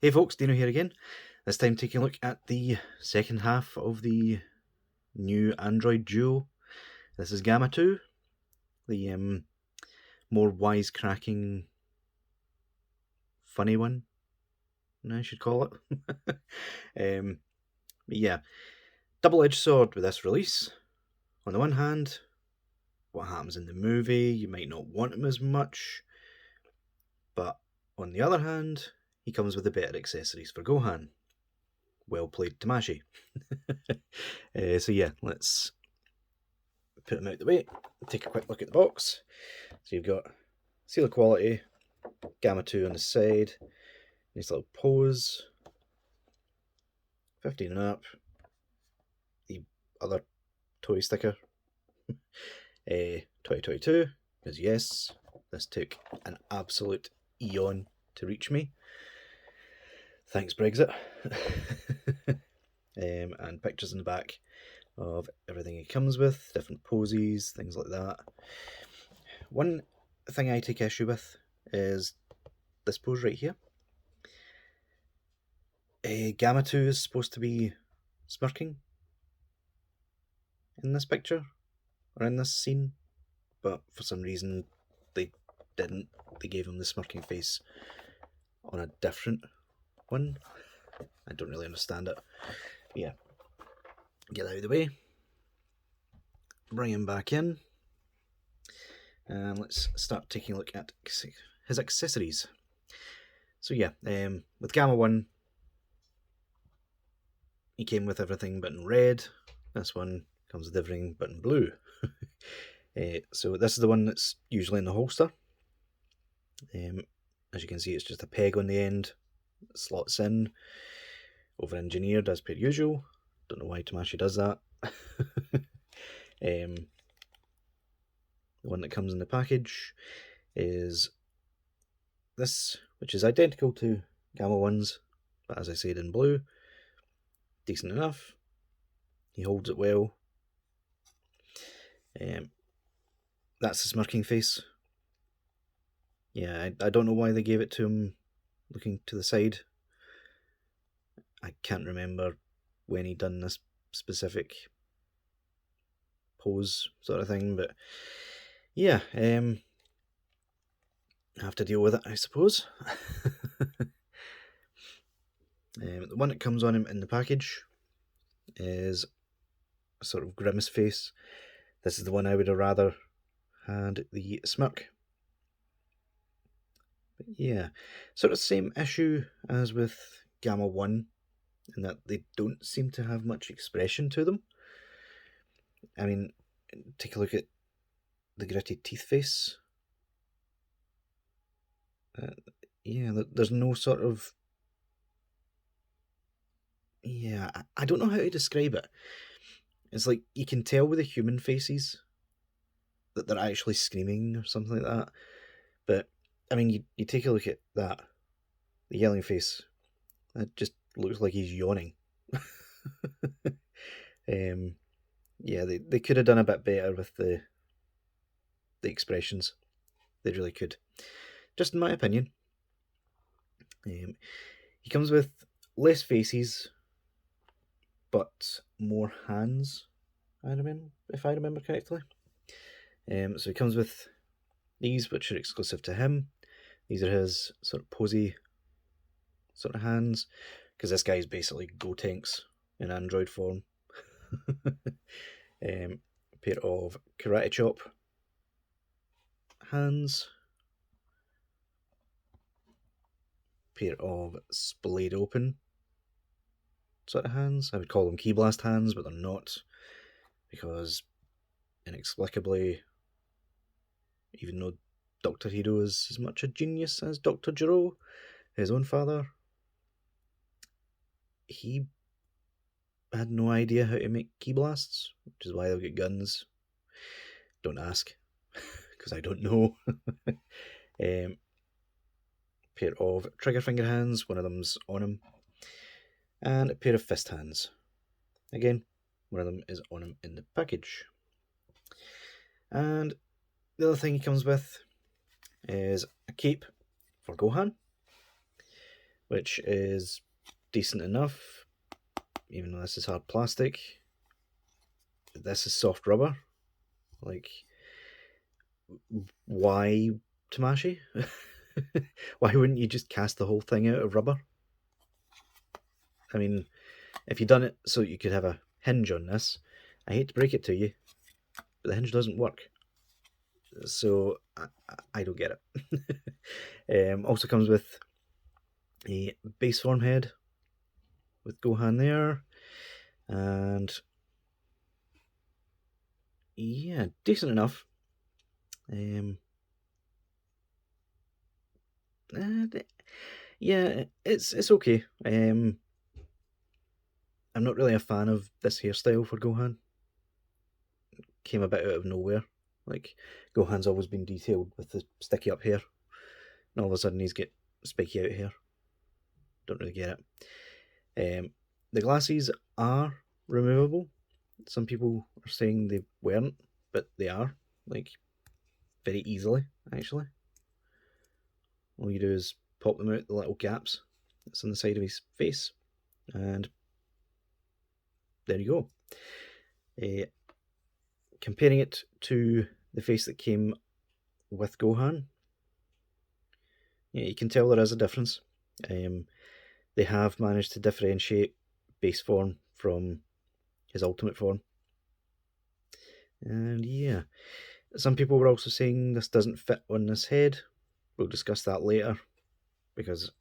Hey folks, Deano here again. This time taking a look at the second half of the new Android duo. This is Gamma 2, the more wisecracking, funny one, I should call it. But yeah, double-edged sword with this release. On the one hand, what happens in the movie, you might not want him as much, but on the other hand, he comes with the better accessories for Gohan. Well played, Tamashi. So yeah, let's put them out the way, take a quick look at the box. So you've got seal of quality, Gamma 2 on the side, nice little pose, 15 and up, the other toy sticker, 2022, because yes, this took an absolute eon to reach me. Thanks Brexit. And pictures in the back of everything it comes with, different poses, things like that. One thing I take issue with is this pose right here. Gamma 2 is supposed to be smirking in this picture, or in this scene, but for some reason they didn't. They gave him the smirking face on a different one. I don't really understand it. But yeah, get that out of the way, bring him back in, and let's start taking a look at his accessories. So yeah, with Gamma 1, he came with everything but in red. This one comes with everything but in blue. So this is the one that's usually in the holster. As you can see, it's just a peg on the end, it slots in, over engineered as per usual. Don't know why Tamashi does that. The one that comes in the package is this, which is identical to Gamma 1's, but as I said, in blue. Decent enough. He holds it well. That's the smirking face. Yeah, I don't know why they gave it to him looking to the side. I can't remember when he done this specific pose sort of thing, but yeah, I have to deal with it, I suppose. The one that comes on him in the package is a sort of grimace face. This is the one I would have rather had the smirk. But yeah, sort of same issue as with Gamma 1, in that they don't seem to have much expression to them. I mean, take a look at the gritty teeth face. Yeah, there's no sort of... Yeah, I don't know how to describe it. It's like you can tell with the human faces that they're actually screaming or something like that. But, I mean, you take a look at that. The yelling face. It just looks like he's yawning. Yeah, they could have done a bit better with the expressions. They really could. Just in my opinion. He comes with less faces, but more hands, if I remember correctly. So he comes with these, which are exclusive to him. These are his sort of posy sort of hands, because this guy's basically Gotenks in android form. Pair of karate chop hands. Pair of splayed open sort of hands. I would call them key blast hands, but they're not, because inexplicably, even though Dr. Hero is as much a genius as Dr. Jiro, his own father, he had no idea how to make key blasts, which is why they'll get guns. Don't ask, because I don't know. Pair of trigger finger hands, one of them's on him, and a pair of fist hands. Again, one of them is on him in the package. And the other thing he comes with is a cape for Gohan, which is decent enough, even though this is hard plastic. This is soft rubber. Like, why, Tamashi? Why wouldn't you just cast the whole thing out of rubber? I mean, if you'd done it so you could have a hinge on this, I hate to break it to you, but the hinge doesn't work. So I don't get it. Also comes with a base form head with Gohan there, and yeah, decent enough. Yeah, it's okay. I'm not really a fan of this hairstyle for Gohan. Came a bit out of nowhere. Like, Gohan's always been detailed with the sticky up hair, and all of a sudden he's got spiky out hair. Don't really get it. The glasses are removable. Some people are saying they weren't, but they are, like, very easily, actually. All you do is pop them out the little gaps that's on the side of his face, and there you go. Comparing it to the face that came with Gohan, yeah, you can tell there is a difference. They have managed to differentiate base form from his ultimate form. And yeah, some people were also saying this doesn't fit on this head. We'll discuss that later, because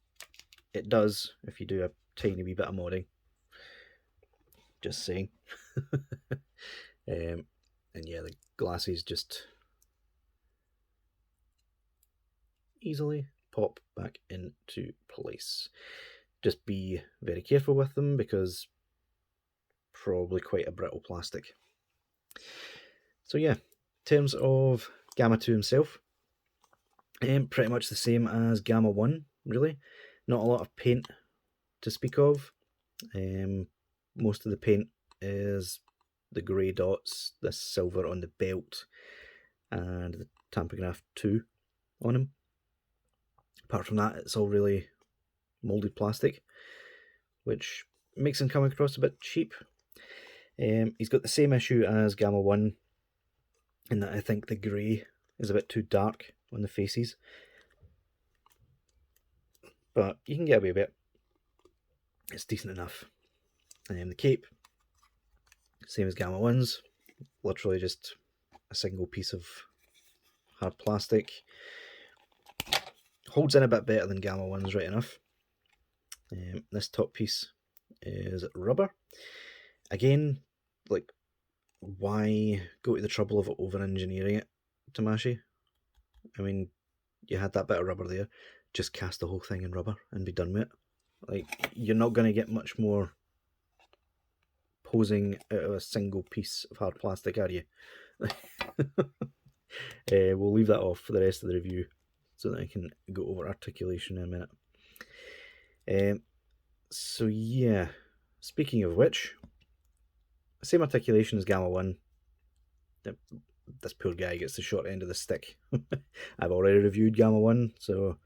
it does if you do a tiny wee bit of modding. Just saying. And yeah, the glasses just easily pop back into place. Just be very careful with them, because probably quite a brittle plastic. So yeah, in terms of Gamma 2 himself, pretty much the same as Gamma 1, really. Not a lot of paint to speak of. Most of the paint is the grey dots, this silver on the belt, and the Tampograph 2 on him. Apart from that, it's all really moulded plastic, which makes him come across a bit cheap. He's got the same issue as Gamma 1, in that I think the grey is a bit too dark on the faces. But you can get away with it. It's decent enough. The cape, same as Gamma 1's, literally just a single piece of hard plastic. Holds in a bit better than Gamma 1's, right enough. This top piece is rubber. Again, like, why go to the trouble of over-engineering it, Tamashi? I mean, you had that bit of rubber there, just cast the whole thing in rubber and be done with it. Like, you're not going to get much more posing out of a single piece of hard plastic, are you? We'll leave that off for the rest of the review, so that I can go over articulation in a minute. So yeah, speaking of which, same articulation as Gamma 1. This poor guy gets the short end of the stick. I've already reviewed Gamma 1, so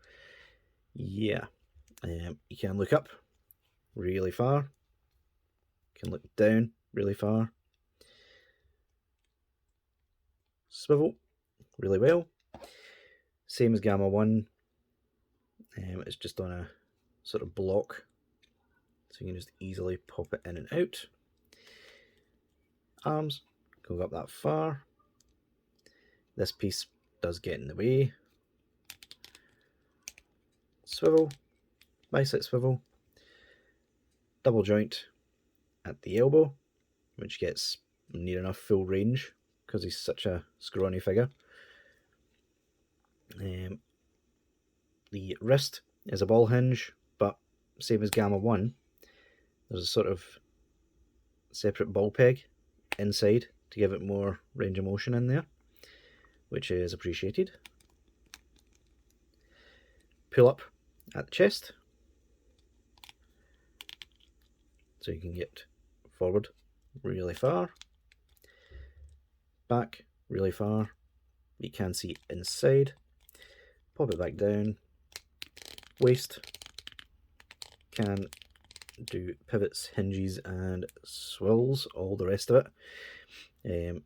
yeah. You can look up really far. You can look down really far. Swivel really well. Same as Gamma 1. It's just on a sort of block, so you can just easily pop it in and out. Arms go up that far. This piece does get in the way. Swivel, bicep swivel, double joint at the elbow, which gets near enough full range because he's such a scrawny figure. The wrist is a ball hinge, but same as Gamma 1, there's a sort of separate ball peg inside to give it more range of motion in there, which is appreciated. Pull up at the chest, so you can get forward really far, back really far. You can see inside. Pop it back down. Waist, can do pivots, hinges, and swivels, all the rest of it.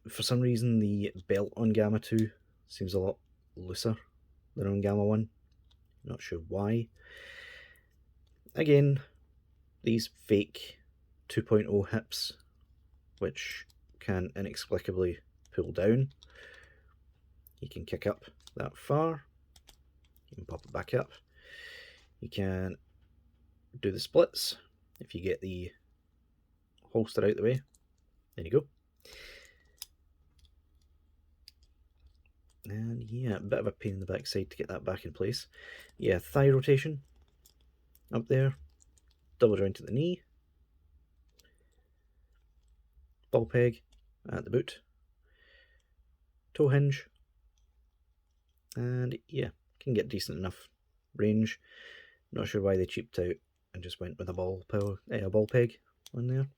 For some reason, the belt on Gamma 2 seems a lot looser than on Gamma 1. Not sure why. Again, these fake 2.0 hips, which can inexplicably pull down. You can kick up that far. You can pop it back up. You can do the splits if you get the holster out the way. There you go. And yeah, a bit of a pain in the backside to get that back in place. Yeah, thigh rotation up there, double joint at the knee, ball peg at the boot, toe hinge, and yeah, can get decent enough range. Not sure why they cheaped out and just went with a ball peg on there,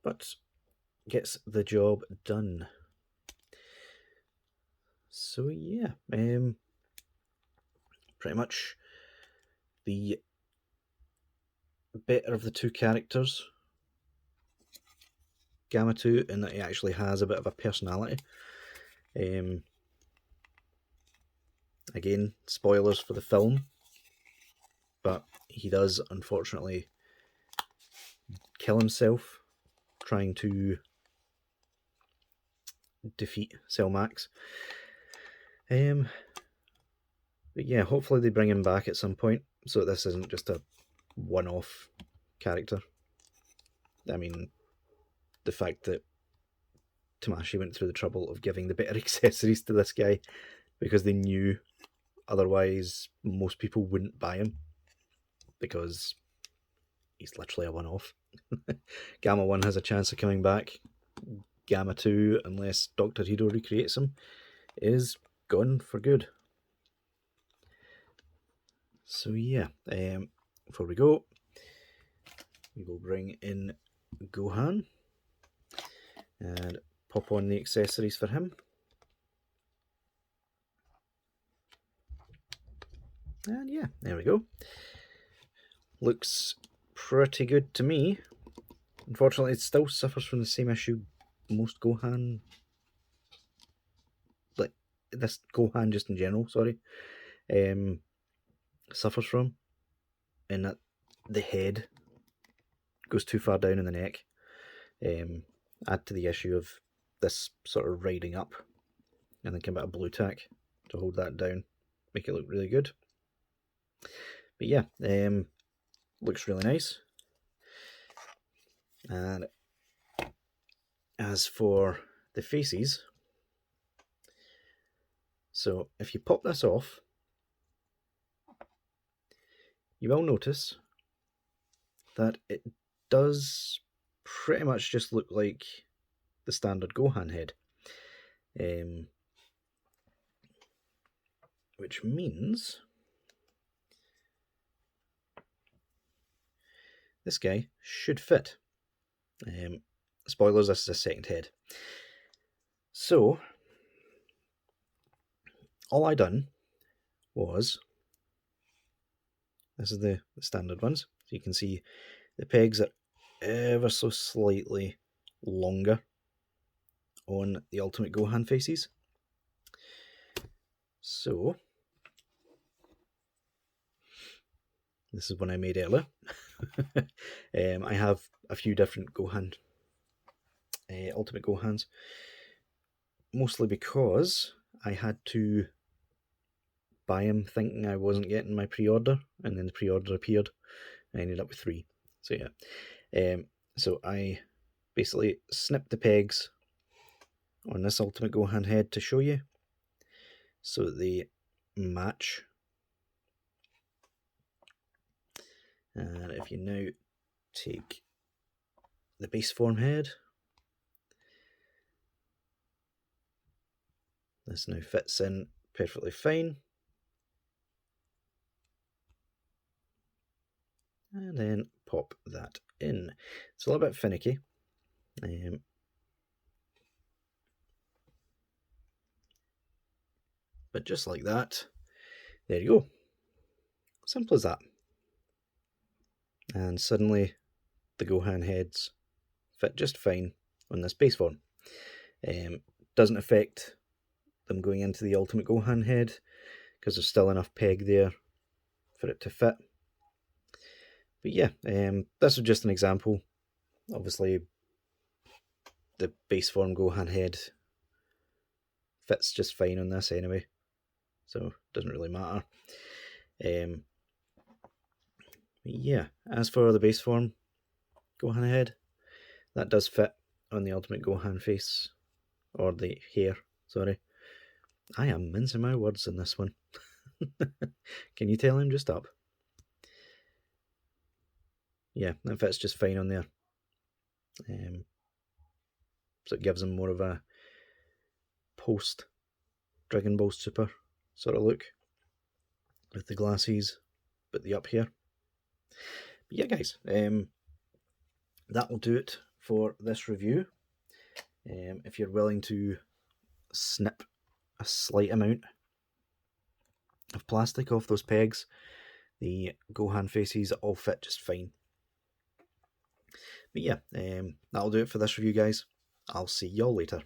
but gets the job done. So yeah, pretty much the better of the two characters. Gamma 2 in that he actually has a bit of a personality. Again, spoilers for the film, but he does unfortunately kill himself trying to defeat Cell Max. But yeah, hopefully they bring him back at some point so this isn't just a one-off character. I mean, the fact that Tamashii went through the trouble of giving the better accessories to this guy because they knew otherwise most people wouldn't buy him because he's literally a one-off. Gamma 1 has a chance of coming back. Gamma 2, unless Dr. Hiro recreates him, is gone for good. So yeah, before we go, we will bring in Gohan and pop on the accessories for him. And yeah, there we go. Looks pretty good to me. Unfortunately, it still suffers from the same issue most Gohan, like this Gohan just in general, sorry, suffers from, in that the head goes too far down in the neck. Add to the issue of this sort of riding up, and then come out a blue tack to hold that down, make it look really good. But yeah, looks really nice. And as for the faces, so if you pop this off, you will notice that it does pretty much just look like the standard Gohan head. Which means this guy should fit. Spoilers, this is a second head. So, all I done was, this is the standard ones, so you can see the pegs are ever so slightly longer on the Ultimate Gohan faces. So, this is one I made earlier. I have a few different Gohan, Ultimate Gohans, mostly because I had to buy him thinking I wasn't getting my pre-order, and then the pre-order appeared. I ended up with 3. So yeah, so I basically snipped the pegs on this Ultimate Gohan head to show you, so that they match. And if you now take the base form head, this now fits in perfectly fine. And then pop that in. It's a little bit finicky. But just like that, there you go. Simple as that. And suddenly the Gohan heads fit just fine on this base form. Doesn't affect them going into the Ultimate Gohan head because there's still enough peg there for it to fit. But yeah, this was just an example. Obviously, the base form Gohan head fits just fine on this anyway, so it doesn't really matter. Yeah, as for the base form Gohan head, that does fit on the Ultimate Gohan face, or the hair, sorry. I am mincing my words in this one. Can you tell him just up? Yeah, that fits just fine on there. So it gives him more of a post Dragonball Super sort of look with the glasses, but the up here. But yeah, guys, that will do it for this review. If you're willing to snip a slight amount of plastic off those pegs, the Gohan faces all fit just fine. But yeah, that'll do it for this review, guys. I'll see y'all later.